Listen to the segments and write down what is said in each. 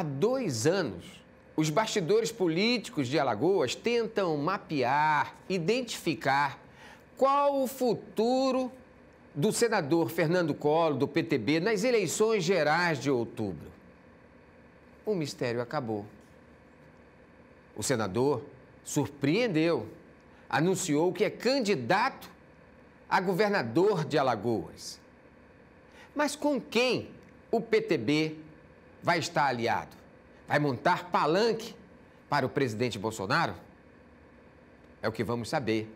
Há 2 anos, os bastidores políticos de Alagoas tentam mapear, identificar qual o futuro do senador Fernando Collor, do PTB, nas eleições gerais de outubro. O mistério acabou. O senador surpreendeu, anunciou que é candidato a governador de Alagoas. Mas com quem o PTB vai estar aliado? Vai montar palanque para o presidente Bolsonaro? É o que vamos saber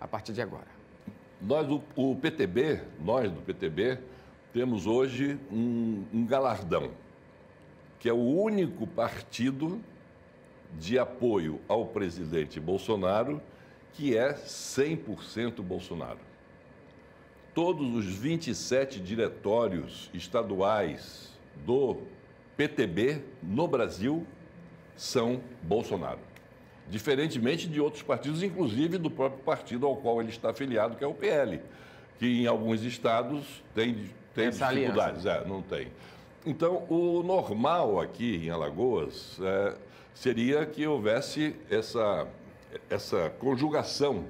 a partir de agora. Nós do PTB, temos hoje um galardão, que é o único partido de apoio ao presidente Bolsonaro que é 100% Bolsonaro. Todos os 27 diretórios estaduais do PTB no Brasil são Bolsonaro. Diferentemente de outros partidos, inclusive do próprio partido ao qual ele está afiliado, que é o PL, que em alguns estados tem dificuldades. Não tem. Então, o normal aqui em Alagoas seria que houvesse essa conjugação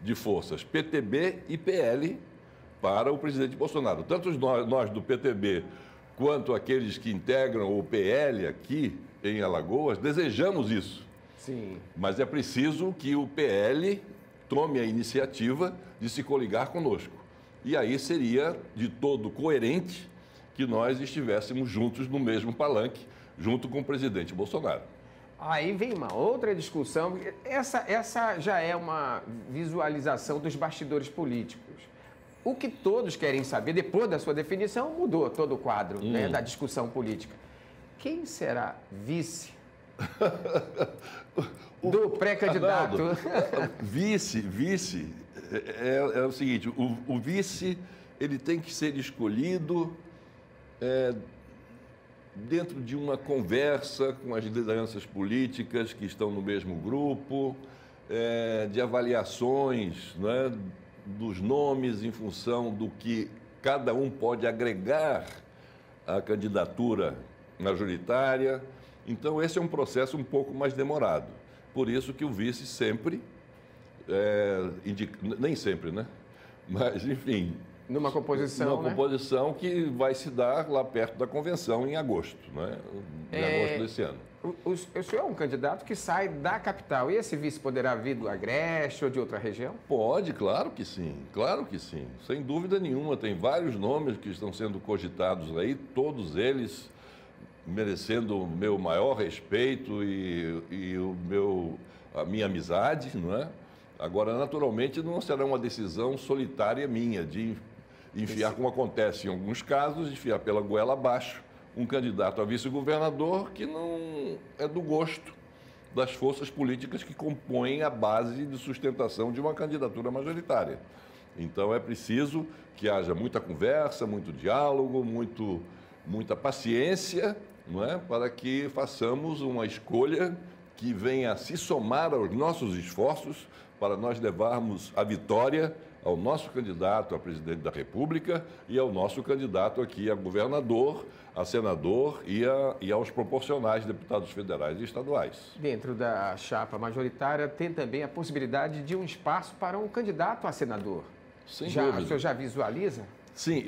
de forças PTB e PL para o presidente Bolsonaro. Tanto nós do PTB quanto aqueles que integram o PL aqui em Alagoas desejamos isso. Sim. Mas é preciso que o PL tome a iniciativa de se coligar conosco. E aí seria de todo coerente que nós estivéssemos juntos no mesmo palanque, junto com o presidente Bolsonaro. Aí vem uma outra discussão. Essa já é uma visualização dos bastidores políticos. O que todos querem saber, depois da sua definição, mudou todo o quadro, né, da discussão política. Quem será vice do pré-candidato? Vice é o seguinte, o vice ele tem que ser escolhido dentro de uma conversa com as lideranças políticas que estão no mesmo grupo, de avaliações, né, dos nomes em função do que cada um pode agregar à candidatura majoritária. Então, esse é um processo um pouco mais demorado. Por isso que o vice sempre nem sempre, né? Mas, enfim... Numa composição, Numa composição que vai se dar lá perto da convenção em agosto, né? Em agosto desse ano. O senhor é um candidato que sai da capital. E esse vice poderá vir do Agreste ou de outra região? Pode, claro que sim. Claro que sim. Sem dúvida nenhuma. Tem vários nomes que estão sendo cogitados aí, todos eles merecendo o meu maior respeito e a minha amizade, não é? Agora, naturalmente, não será uma decisão solitária minha de enfiar, como acontece em alguns casos, enfiar pela goela abaixo um candidato a vice-governador que não é do gosto das forças políticas que compõem a base de sustentação de uma candidatura majoritária. Então, é preciso que haja muita conversa, muito diálogo, muita paciência, não é? Para que façamos uma escolha que venha a se somar aos nossos esforços para nós levarmos a vitória ao nosso candidato a presidente da República e ao nosso candidato aqui a governador, a senador e aos proporcionais deputados federais e estaduais. Dentro da chapa majoritária tem também a possibilidade de um espaço para um candidato a senador. Sem dúvida. O senhor já visualiza? Sim,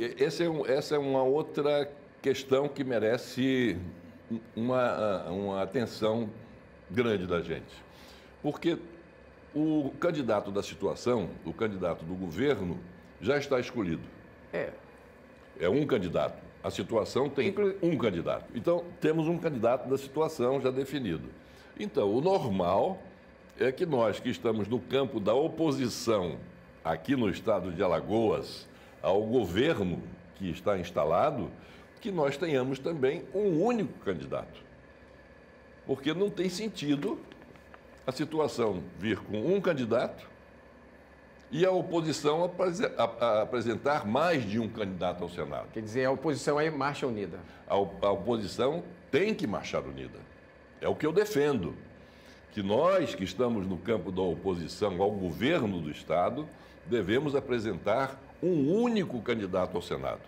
essa é uma outra questão que merece uma atenção grande da gente. Porque o candidato da situação, o candidato do governo, já está escolhido. É um candidato. A situação tem um candidato. Então, temos um candidato da situação já definido. Então, o normal é que nós que estamos no campo da oposição aqui no estado de Alagoas ao governo que está instalado, que nós tenhamos também um único candidato. Porque não tem sentido a situação vir com um candidato e a oposição apresentar mais de um candidato ao Senado. Quer dizer, a oposição aí marcha unida. A oposição tem que marchar unida. É o que eu defendo. Que nós que estamos no campo da oposição ao governo do Estado devemos apresentar um único candidato ao Senado.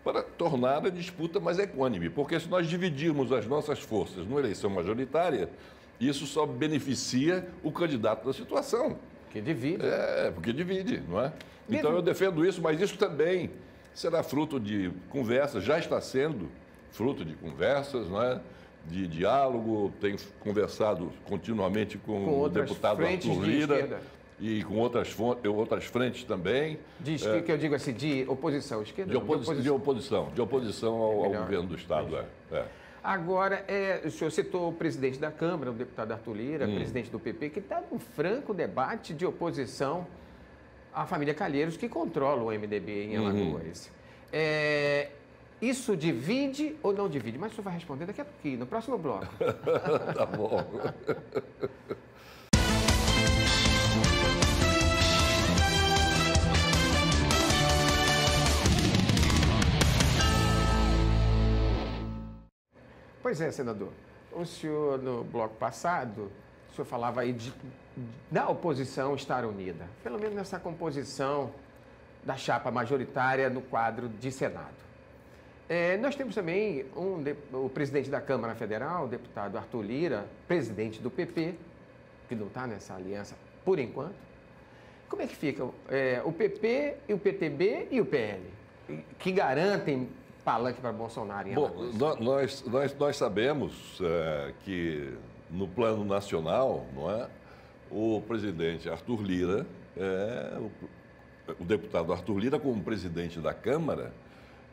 para tornar a disputa mais equânime. Porque se nós dividirmos as nossas forças numa eleição majoritária, isso só beneficia o candidato da situação. Que divide. Porque divide, não é? Então eu defendo isso, mas isso também será fruto de conversas, já está sendo fruto de conversas, não é? De diálogo, tenho conversado continuamente com o deputado Arthur Lira e com outras frentes também. Que eu digo assim, de oposição esquerda? De oposição ao governo do Estado. Agora, o senhor citou o presidente da Câmara, o deputado Arthur Lira, presidente do PP, que está num franco debate de oposição à família Calheiros, que controla o MDB em Alagoas. Isso divide ou não divide? Mas o senhor vai responder daqui a pouquinho, no próximo bloco. Tá bom. Pois é, senador. O senhor, no bloco passado, o senhor falava aí da oposição estar unida. Pelo menos nessa composição da chapa majoritária no quadro de Senado. Nós temos também o presidente da Câmara Federal, o deputado Arthur Lira, presidente do PP, que não está nessa aliança por enquanto. Como é que fica o PP, e o PTB e o PL, que garantem palanque para Bolsonaro em Alagoas? Bom, nós sabemos que no plano nacional, não é, o presidente Arthur Lira, o deputado Arthur Lira, como presidente da Câmara,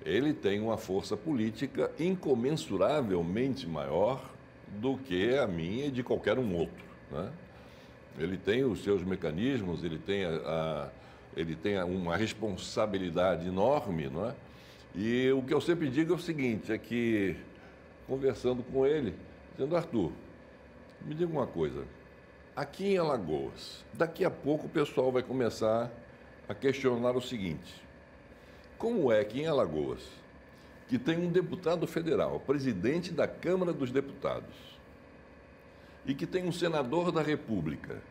ele tem uma força política incomensuravelmente maior do que a minha e de qualquer um outro, né? Ele tem os seus mecanismos, ele tem uma responsabilidade enorme, não é? E o que eu sempre digo é o seguinte, é que, conversando com ele, dizendo, Arthur, me diga uma coisa, aqui em Alagoas, daqui a pouco o pessoal vai começar a questionar o seguinte, como é que em Alagoas, que tem um deputado federal, presidente da Câmara dos Deputados, e que tem um senador da República,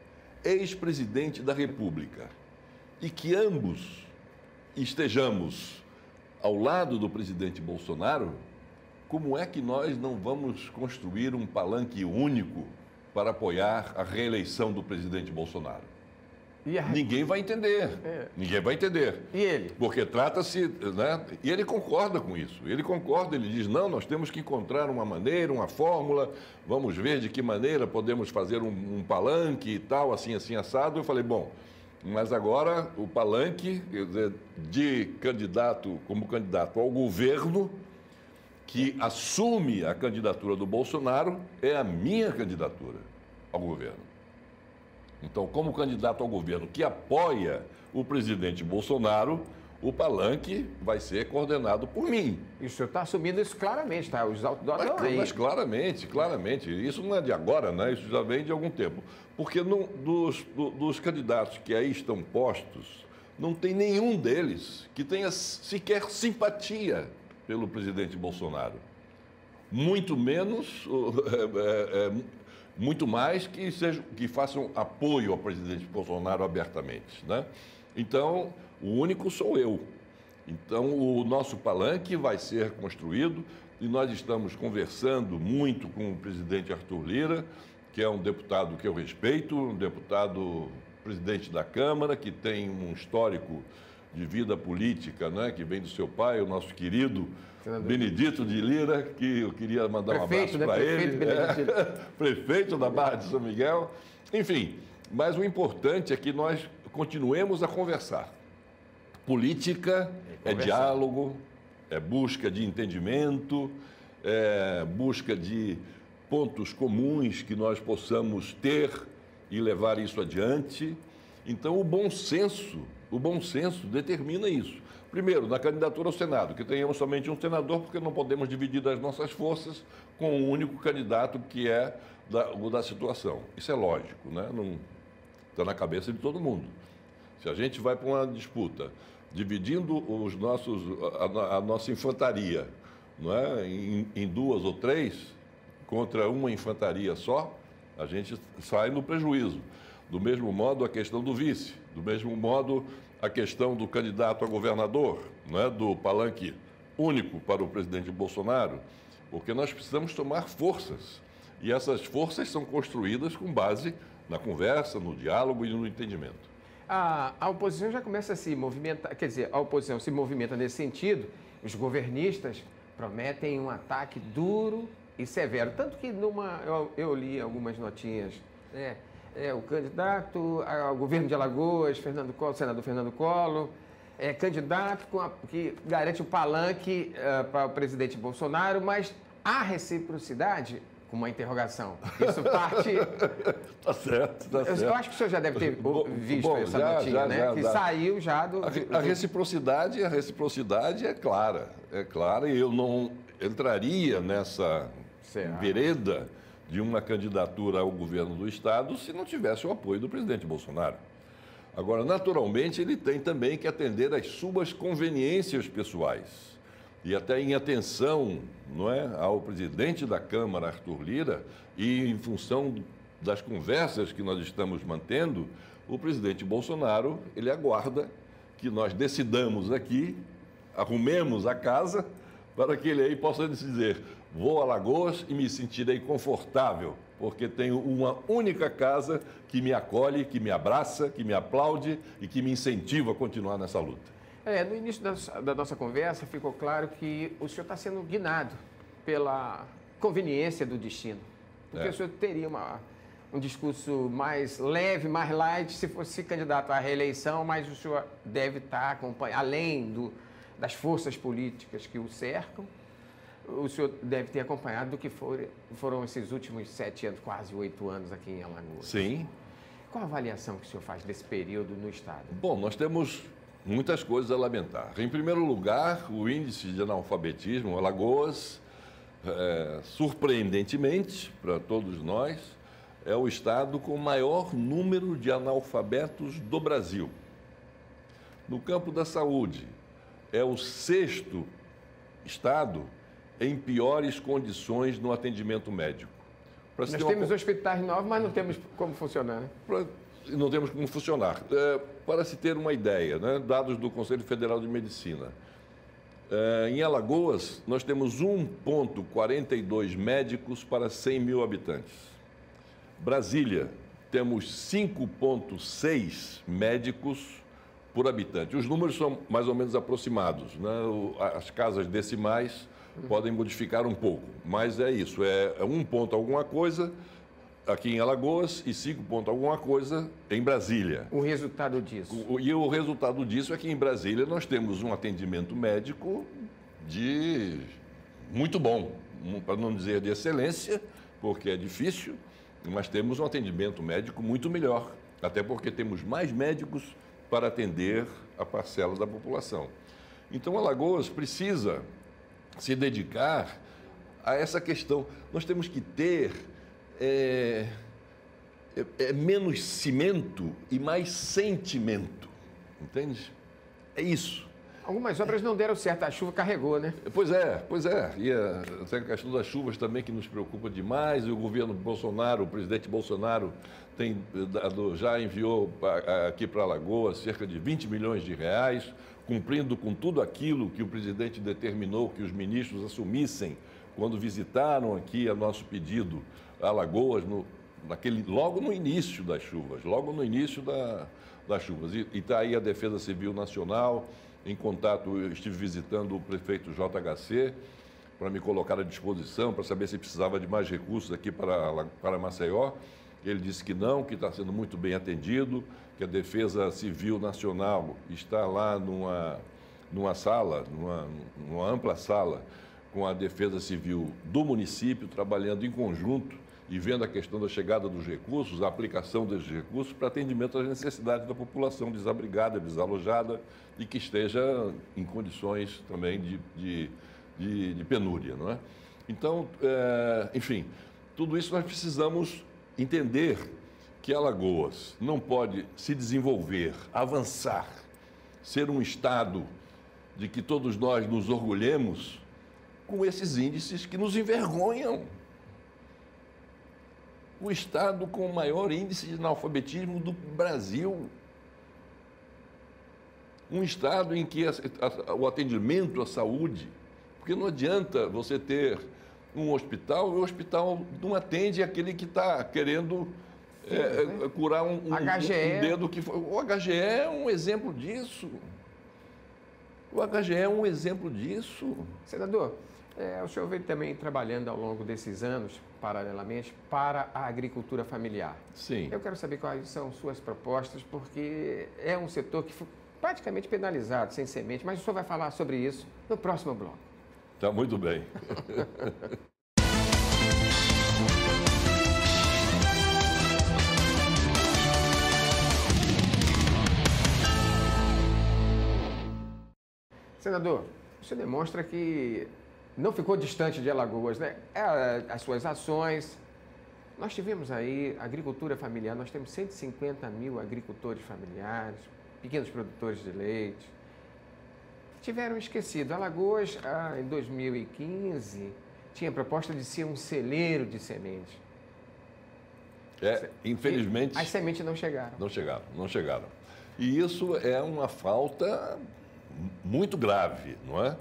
ex-presidente da República, e que ambos estejamos ao lado do presidente Bolsonaro, como é que nós não vamos construir um palanque único para apoiar a reeleição do presidente Bolsonaro? Ninguém vai entender. Ninguém vai entender. E ele? Porque trata-se, né? E ele concorda com isso. Ele concorda, ele diz, não, nós temos que encontrar uma maneira, uma fórmula, vamos ver de que maneira podemos fazer um palanque e tal, assim, assim, assado. Eu falei, bom, mas agora o palanque, quer dizer, como candidato ao governo, que assume a candidatura do Bolsonaro, é a minha candidatura ao governo. Então, como candidato ao governo que apoia o presidente Bolsonaro, o palanque vai ser coordenado por mim. E o senhor está assumindo isso claramente, tá? Os outdoors estão aí. Mas claramente. Isso não é de agora, né? Isso já vem de algum tempo. Porque dos candidatos que aí estão postos, não tem nenhum deles que tenha sequer simpatia pelo presidente Bolsonaro. Muito menos... muito mais que façam apoio ao presidente Bolsonaro abertamente, né? Então, o único sou eu. Então, o nosso palanque vai ser construído e nós estamos conversando muito com o presidente Arthur Lira, que é um deputado que eu respeito, um deputado presidente da Câmara, que tem um histórico de vida política, né, que vem do seu pai, o nosso querido Benedito de Lira, que eu queria mandar um abraço para ele. Prefeito da Barra de São Miguel. Enfim, mas o importante é que nós continuemos a conversar. Política é diálogo, é busca de entendimento, é busca de pontos comuns que nós possamos ter e levar isso adiante. Então, o bom senso determina isso. Primeiro, na candidatura ao Senado, que tenhamos somente um senador, porque não podemos dividir as nossas forças com um único candidato que é o da situação. Isso é lógico, né? Não está na cabeça de todo mundo. Se a gente vai para uma disputa dividindo a nossa infantaria, não é? em duas ou três, contra uma infantaria só, a gente sai no prejuízo. Do mesmo modo, a questão do vice, do mesmo modo, a questão do candidato a governador, não é? Do palanque único para o presidente Bolsonaro, porque nós precisamos tomar forças. E essas forças são construídas com base na conversa, no diálogo e no entendimento. A oposição já começa a se movimentar, quer dizer, a oposição se movimenta nesse sentido, os prometem um ataque duro e severo. Tanto que eu li algumas notinhas, né? O candidato ao governo de Alagoas, senador Fernando Collor, candidato que garante o palanque para o presidente Bolsonaro, mas há reciprocidade? Com uma interrogação. Isso parte... Tá certo, tá certo. Eu acho que o senhor já deve ter visto essa notinha, né? Que saiu já do... A reciprocidade é clara. É clara, e eu não entraria nessa vereda de uma candidatura ao governo do Estado se não tivesse o apoio do presidente Bolsonaro. Agora, naturalmente, ele tem também que atender às suas conveniências pessoais. E até em atenção, não é, ao presidente da Câmara, Arthur Lira, e em função das conversas que nós estamos mantendo, o presidente Bolsonaro, ele aguarda que nós decidamos aqui, arrumemos a casa, para que ele aí possa dizer: vou a Alagoas e me sentirei confortável, porque tenho uma única casa que me acolhe, que me abraça, que me aplaude e que me incentiva a continuar nessa luta. No início da nossa conversa ficou claro que o senhor está sendo guiado pela conveniência do destino. Porque o senhor teria um discurso mais leve, mais light, se fosse candidato à reeleição, mas o senhor deve estar acompanhando, além das forças políticas que o cercam, o senhor deve ter acompanhado do que foram esses últimos 7 anos, quase 8 anos aqui em Alagoas. Sim. Qual a avaliação que o senhor faz desse período no Estado? Bom, nós temos muitas coisas a lamentar. Em primeiro lugar, o índice de analfabetismo, Alagoas, surpreendentemente para todos nós, é o estado com o maior número de analfabetos do Brasil. No campo da saúde, é o 6º estado em piores condições no atendimento médico. Nós temos hospitais novos, mas não temos como funcionar, né? Não temos como funcionar. Para se ter uma ideia, né, dados do Conselho Federal de Medicina, em Alagoas, nós temos 1,42 médicos para 100 mil habitantes. Brasília, temos 5,6 médicos por habitante. Os números são mais ou menos aproximados, né? As casas decimais podem modificar um pouco, mas é isso, é 1 ponto alguma coisa aqui em Alagoas e 5 ponto alguma coisa em Brasília. O resultado disso? E o resultado disso é que em Brasília nós temos um atendimento médico de muito bom, para não dizer de excelência, porque é difícil, mas temos um atendimento médico muito melhor, até porque temos mais médicos para atender a parcela da população. Então, Alagoas precisa se dedicar a essa questão. Nós temos que ter menos cimento e mais sentimento, entende? É isso. Algumas obras não deram certo, a chuva carregou, né? Pois é. E tem a questão das chuvas também que nos preocupa demais. E o governo Bolsonaro, o presidente Bolsonaro, já enviou aqui para Alagoas cerca de 20 milhões de reais, cumprindo com tudo aquilo que o presidente determinou que os ministros assumissem quando visitaram aqui a nosso pedido a Alagoas, logo no início das chuvas, das chuvas. E está aí a Defesa Civil Nacional, em contato, eu estive visitando o prefeito JHC para me colocar à disposição, para saber se precisava de mais recursos aqui para Maceió. Ele disse que não, que está sendo muito bem atendido, que a Defesa Civil Nacional está lá numa sala, numa ampla sala, com a Defesa Civil do município, trabalhando em conjunto e vendo a questão da chegada dos recursos, a aplicação desses recursos para atendimento às necessidades da população desabrigada, desalojada e que esteja em condições também de penúria, não é? Então, enfim, tudo isso nós precisamos entender que Alagoas não pode se desenvolver, avançar, ser um estado de que todos nós nos orgulhemos com esses índices que nos envergonham. O estado com o maior índice de analfabetismo do Brasil. Um estado em que o atendimento à saúde Porque não adianta você ter um hospital e o hospital não atende aquele que está querendo curar um dedo que foi. O HGE é um exemplo disso. O HGE é um exemplo disso. Senador, o senhor vem também trabalhando ao longo desses anos, paralelamente, para a agricultura familiar. Sim. Eu quero saber quais são suas propostas, porque é um setor que foi praticamente penalizado, sem semente, mas o senhor vai falar sobre isso no próximo bloco. Tá muito bem. Senador, você demonstra que não ficou distante de Alagoas, né? As suas ações. Nós tivemos aí agricultura familiar, nós temos 150 mil agricultores familiares, pequenos produtores de leite. Tiveram esquecido. Alagoas, em 2015, tinha proposta de ser um celeiro de sementes. Infelizmente... As sementes não chegaram. Não chegaram. E isso é uma falta muito grave, não é?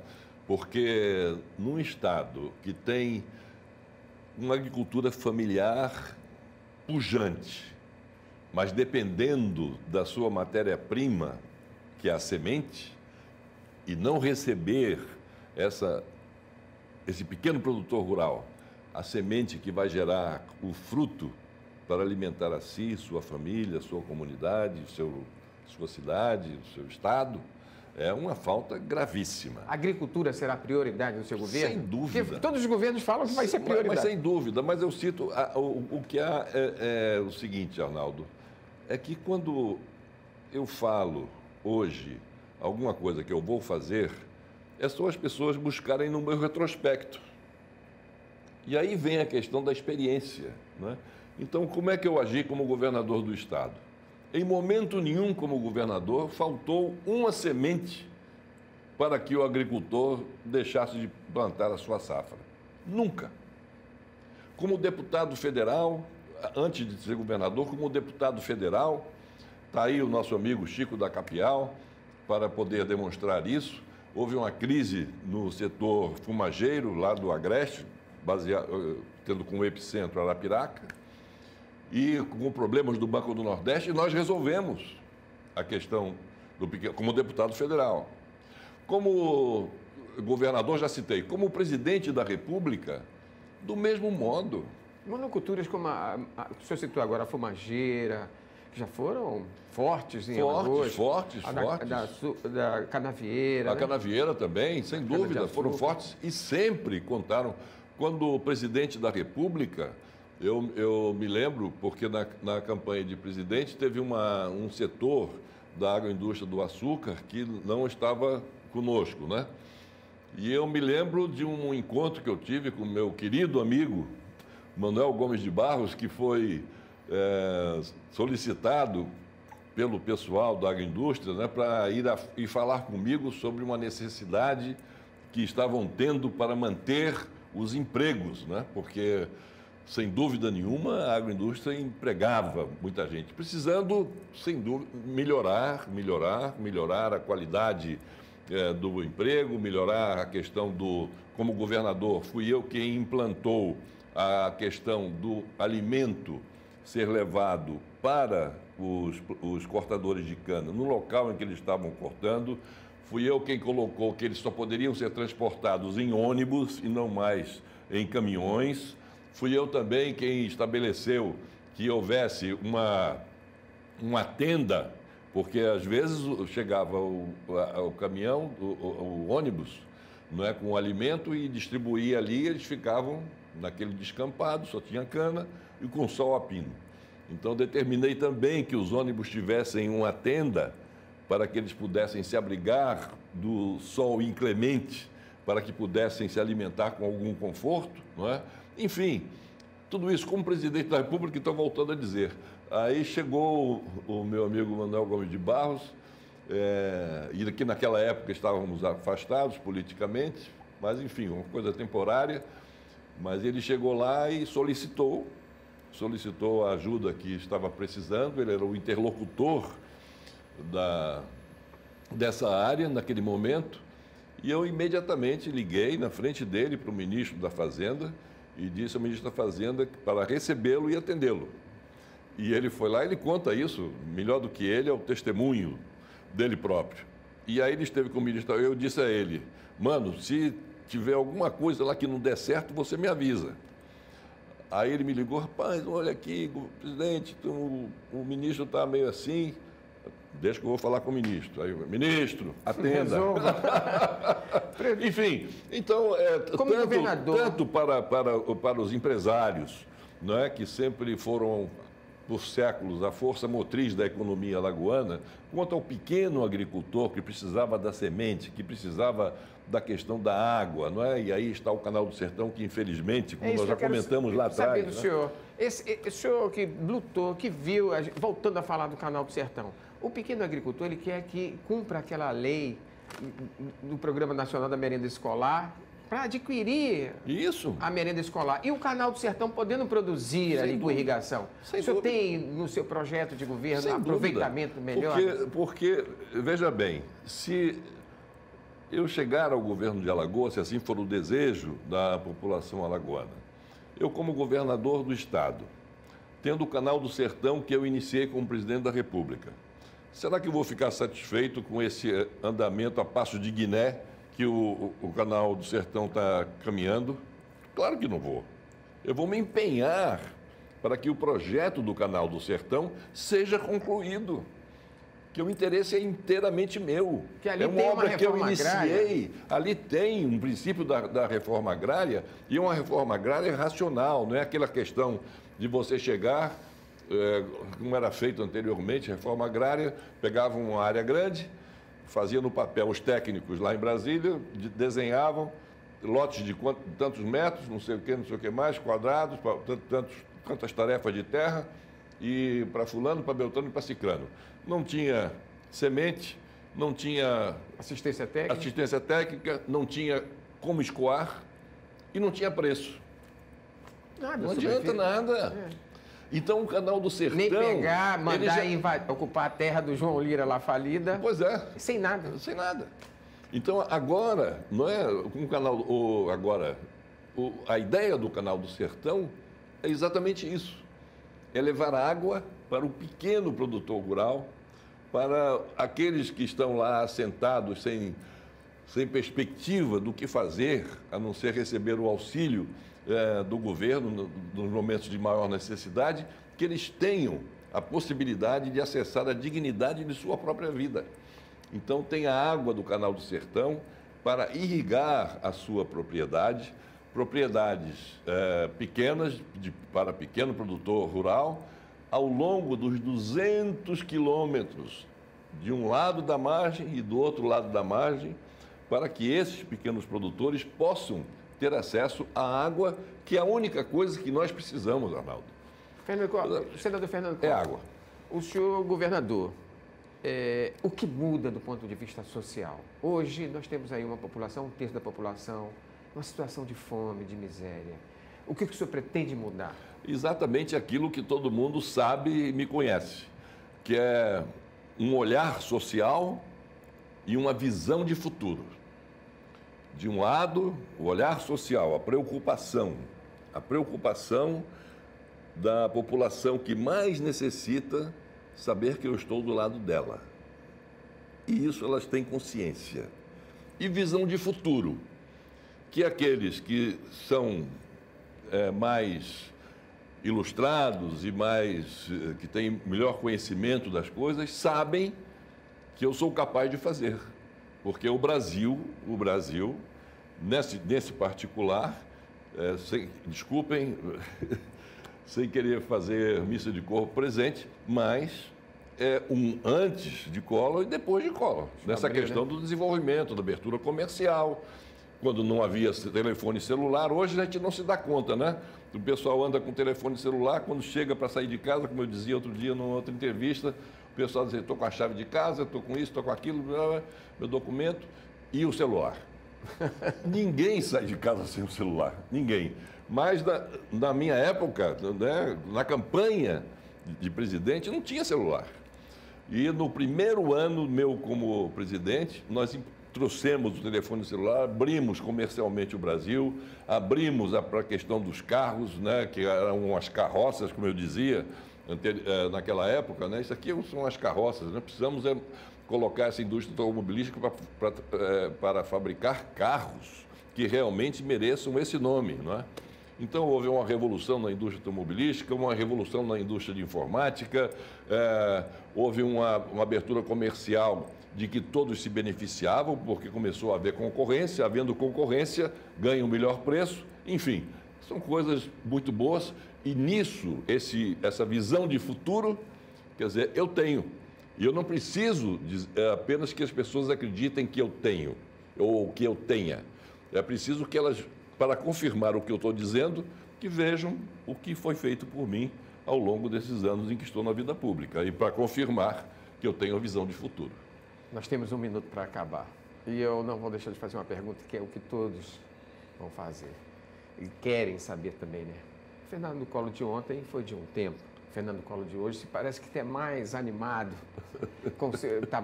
Porque num estado que tem uma agricultura familiar pujante, mas dependendo da sua matéria-prima, que é a semente, e não receber esse pequeno produtor rural, a semente que vai gerar o fruto para alimentar a si, sua família, sua comunidade, sua cidade, o seu estado, é uma falta gravíssima. A agricultura será prioridade no seu governo? Sem dúvida. Porque todos os governos falam que vai ser prioridade. Mas sem dúvida. Mas eu cito, o que há é o seguinte, Arnaldo, é que quando eu falo hoje alguma coisa que eu vou fazer, é só as pessoas buscarem no meu retrospecto. E aí vem a questão da experiência, né? Então, como é que eu agi como governador do estado? Em momento nenhum, como governador, faltou uma semente para que o agricultor deixasse de plantar a sua safra. Nunca. Como deputado federal, antes de ser governador, como deputado federal, está aí o nosso amigo Chico da Capial, para poder demonstrar isso. Houve uma crise no setor fumageiro, lá do Agreste, tendo como epicentro Arapiraca, e com problemas do Banco do Nordeste, e nós resolvemos a questão como deputado federal. Como governador, já citei, como presidente da República, do mesmo modo. Monoculturas como o senhor citou agora, a fumageira, que já foram fortes em Alagoas. Fortes. Da canavieira. A canavieira também, sem dúvida, foram fortes e sempre contaram. Quando o presidente da República, eu me lembro, porque na campanha de presidente teve um setor da agroindústria do açúcar que não estava conosco, né? E eu me lembro de um encontro que eu tive com o meu querido amigo Manuel Gomes de Barros, que foi solicitado pelo pessoal da agroindústria, né, para ir falar comigo sobre uma necessidade que estavam tendo para manter os empregos, né? Porque, sem dúvida nenhuma, a agroindústria empregava muita gente, precisando, sem dúvida, melhorar a qualidade do emprego, melhorar a questão como governador, fui eu quem implantou a questão do alimento ser levado para os cortadores de cana no local em que eles estavam cortando. Fui eu quem colocou que eles só poderiam ser transportados em ônibus e não mais em caminhões. Fui eu também quem estabeleceu que houvesse uma tenda, porque às vezes chegava o caminhão, o ônibus, não é, com o alimento e distribuía ali, eles ficavam naquele descampado, só tinha cana e com sol a pino. Então, determinei também que os ônibus tivessem uma tenda para que eles pudessem se abrigar do sol inclemente, para que pudessem se alimentar com algum conforto, não é? Enfim, tudo isso como presidente da República, estou voltando a dizer. Aí chegou o meu amigo Manuel Gomes de Barros, e que naquela época estávamos afastados politicamente, mas enfim, uma coisa temporária, mas ele chegou lá e solicitou a ajuda que estava precisando, ele era o interlocutor dessa área naquele momento, E eu imediatamente liguei na frente dele para o ministro da Fazenda e disse ao ministro da Fazenda para recebê-lo e atendê-lo. E ele foi lá, ele conta isso, melhor do que ele, é o testemunho dele próprio. E aí ele esteve com o ministro, eu disse a ele, mano, se tiver alguma coisa lá que não der certo, você me avisa. Aí ele me ligou, rapaz, olha aqui, presidente, o ministro está meio assim, deixa que eu vou falar com o ministro. Aí, ministro, atenda. Enfim, então, tanto para os empresários, não é, que sempre foram, por séculos, a força motriz da economia alagoana, quanto ao pequeno agricultor que precisava da semente, que precisava da questão da água, não é? E aí está o Canal do Sertão, que infelizmente, como nós já comentamos lá atrás... Saber do senhor, esse senhor que lutou, que viu, voltando a falar do Canal do Sertão, o pequeno agricultor, ele quer que cumpra aquela lei do Programa Nacional da Merenda Escolar para adquirir a merenda escolar. E o Canal do Sertão podendo produzir ali com irrigação. O senhor tem no seu projeto de governo aproveitamento melhor? Porque, veja bem, se eu chegar ao governo de Alagoas, se assim for o desejo da população alagoana, eu como governador do estado, tendo o Canal do Sertão que eu iniciei como presidente da República, será que eu vou ficar satisfeito com esse andamento a passo de Guiné que o Canal do Sertão está caminhando? Claro que não vou. Eu vou me empenhar para que o projeto do Canal do Sertão seja concluído. Que o interesse é inteiramente meu. Que ali é uma obra que eu iniciei. Ali tem um princípio da reforma agrária e uma reforma agrária racional. Não é aquela questão de você chegar, como era feito anteriormente, reforma agrária, pegava uma área grande, fazia no papel os técnicos lá em Brasília, desenhavam lotes de tantos metros, não sei o que mais, quadrados, tantas tarefas de terra, e para fulano, para beltrano e para ciclano. Não tinha semente, não tinha assistência técnica, não tinha como escoar e não tinha preço. Não adianta nada. Então, o Canal do Sertão... Nem pegar, mandar ocupar a terra do João Lira lá falida. Pois é. Sem nada. Sem nada. Então, agora, não é um canal... a ideia do Canal do Sertão é exatamente isso. É levar água para o pequeno produtor rural, para aqueles que estão lá assentados sem perspectiva do que fazer, a não ser receber o auxílio do governo nos momentos de maior necessidade, que eles tenham a possibilidade de acessar a dignidade de sua própria vida. Então, tem a água do Canal do Sertão para irrigar a sua propriedade, propriedades pequenas, para pequeno produtor rural, ao longo dos 200 quilômetros, de um lado da margem e do outro lado da margem, para que esses pequenos produtores possam ter acesso à água, que é a única coisa que nós precisamos, Arnaldo. Senador Fernando Collor, é água. O senhor governador, o que muda do ponto de vista social? Hoje nós temos aí uma população, 1/3 da população, uma situação de fome, de miséria. O que o senhor pretende mudar? Exatamente aquilo que todo mundo sabe e me conhece, que é um olhar social e uma visão de futuro. De um lado, o olhar social, a preocupação da população que mais necessita saber que eu estou do lado dela. E isso elas têm consciência. E visão de futuro, que aqueles que são mais ilustrados e que têm melhor conhecimento das coisas, sabem que eu sou capaz de fazer. Porque o Brasil, nesse particular, desculpem, sem querer fazer missa de corpo presente, mas é um antes de Collor e depois de Collor. Nessa questão do desenvolvimento, da abertura comercial, quando não havia telefone celular. Hoje a gente não se dá conta, né? O pessoal anda com telefone celular, quando chega para sair de casa, como eu dizia outro dia numa outra entrevista, o pessoal diz, estou com a chave de casa, estou com isso, estou com aquilo, meu documento e o celular. Ninguém sai de casa sem o celular, ninguém. Mas na minha época, né, na campanha de presidente, não tinha celular. E no primeiro ano meu como presidente, nós trouxemos o telefone celular, abrimos comercialmente o Brasil, abrimos para a questão dos carros, né, que eram as carroças, como eu dizia, naquela época, né, isso aqui são as carroças, nós precisamos colocar essa indústria automobilística para fabricar carros que realmente mereçam esse nome, não é? Então, houve uma revolução na indústria automobilística, uma revolução na indústria de informática, houve uma abertura comercial de que todos se beneficiavam, porque começou a haver concorrência, havendo concorrência, ganha um melhor preço, enfim, são coisas muito boas e nisso, essa visão de futuro, quer dizer, eu tenho. E eu não preciso apenas que as pessoas acreditem que eu tenho, ou que eu tenha. É preciso que elas, para confirmar o que eu estou dizendo, que vejam o que foi feito por mim ao longo desses anos em que estou na vida pública. E para confirmar que eu tenho a visão de futuro. Nós temos 1 minuto para acabar. E eu não vou deixar de fazer uma pergunta que é o que todos vão fazer. E querem saber também, né? O Fernando Collor de ontem foi de um tempo. O Fernando Collor de hoje se parece que é mais animado. Está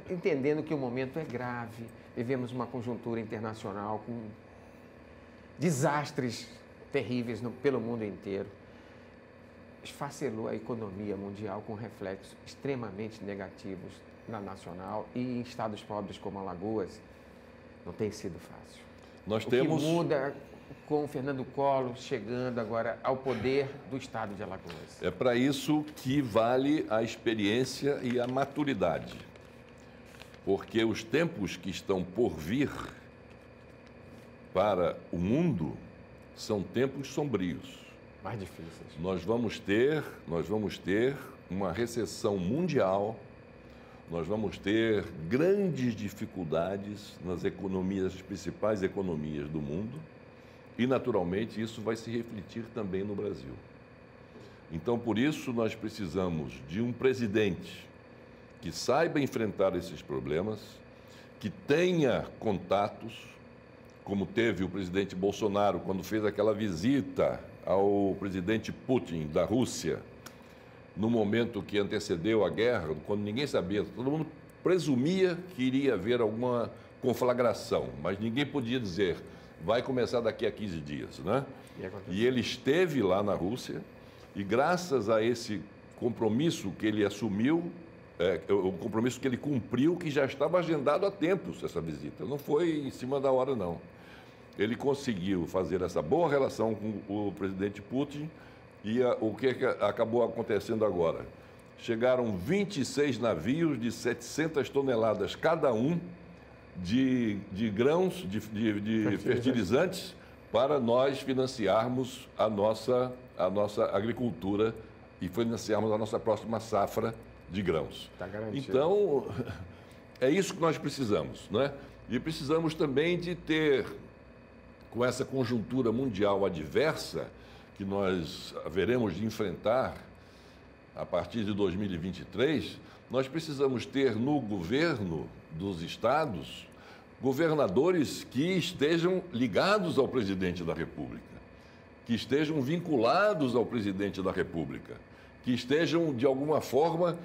entendendo que o momento é grave. Vivemos uma conjuntura internacional com desastres terríveis pelo mundo inteiro. Esfacelou a economia mundial com reflexos extremamente negativos na nacional e em estados pobres como Alagoas. Não tem sido fácil. Nós temos... O que muda com o Fernando Collor chegando agora ao poder do estado de Alagoas? É para isso que vale a experiência e a maturidade. Porque os tempos que estão por vir para o mundo são tempos sombrios. Mais difíceis. Nós vamos ter uma recessão mundial, nós vamos ter grandes dificuldades nas economias, as principais economias do mundo, e naturalmente isso vai se refletir também no Brasil. Então, por isso, nós precisamos de um presidente que saiba enfrentar esses problemas, que tenha contatos, como teve o presidente Bolsonaro quando fez aquela visita ao presidente Putin da Rússia, no momento que antecedeu a guerra, quando ninguém sabia, todo mundo presumia que iria haver alguma conflagração, mas ninguém podia dizer, vai começar daqui a 15 dias, né? E ele esteve lá na Rússia e graças a esse compromisso que ele assumiu, o compromisso que ele cumpriu, que já estava agendado há tempos essa visita, não foi em cima da hora, não. Ele conseguiu fazer essa boa relação com o presidente Putin e o que acabou acontecendo agora? Chegaram 26 navios de 700 toneladas cada um de grãos, de fertilizantes, para nós financiarmos a nossa agricultura e financiarmos a nossa próxima safra de grãos. Tá garantido. Então, é isso que nós precisamos, né? E precisamos também de ter, com essa conjuntura mundial adversa, que nós haveremos de enfrentar a partir de 2023, nós precisamos ter no governo dos estados governadores que estejam ligados ao presidente da República, que estejam vinculados ao presidente da República, que estejam, de alguma forma,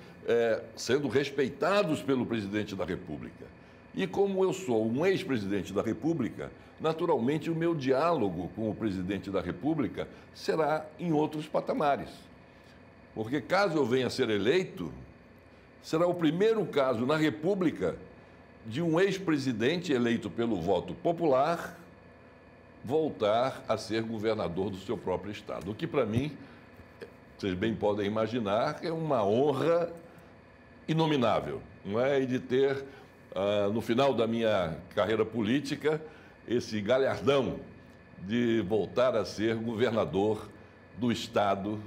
sendo respeitados pelo presidente da República. E como eu sou um ex-presidente da República, naturalmente o meu diálogo com o presidente da República será em outros patamares. Porque caso eu venha a ser eleito, será o primeiro caso na República de um ex-presidente eleito pelo voto popular voltar a ser governador do seu próprio estado. O que, para mim, vocês bem podem imaginar, é uma honra inominável, não é? E de ter, no final da minha carreira política, esse galhardão de voltar a ser governador do estado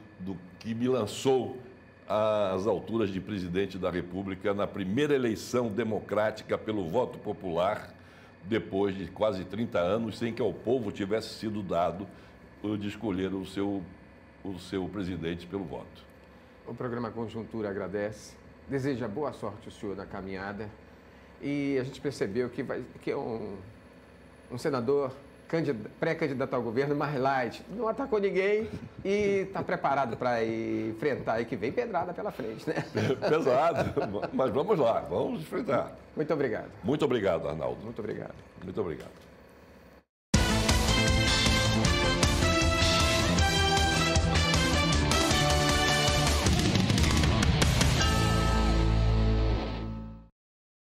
que me lançou às alturas de presidente da República na primeira eleição democrática pelo voto popular, depois de quase 30 anos, sem que ao povo tivesse sido dado de escolher o seu presidente pelo voto. O programa Conjuntura agradece, deseja boa sorte ao senhor na caminhada e a gente percebeu que é um senador pré-candidato ao governo, mais light, não atacou ninguém e está preparado para enfrentar aí que vem pedrada pela frente, né? Pesado, mas vamos lá, vamos enfrentar. Muito obrigado. Muito obrigado, Arnaldo. Muito obrigado. Muito obrigado.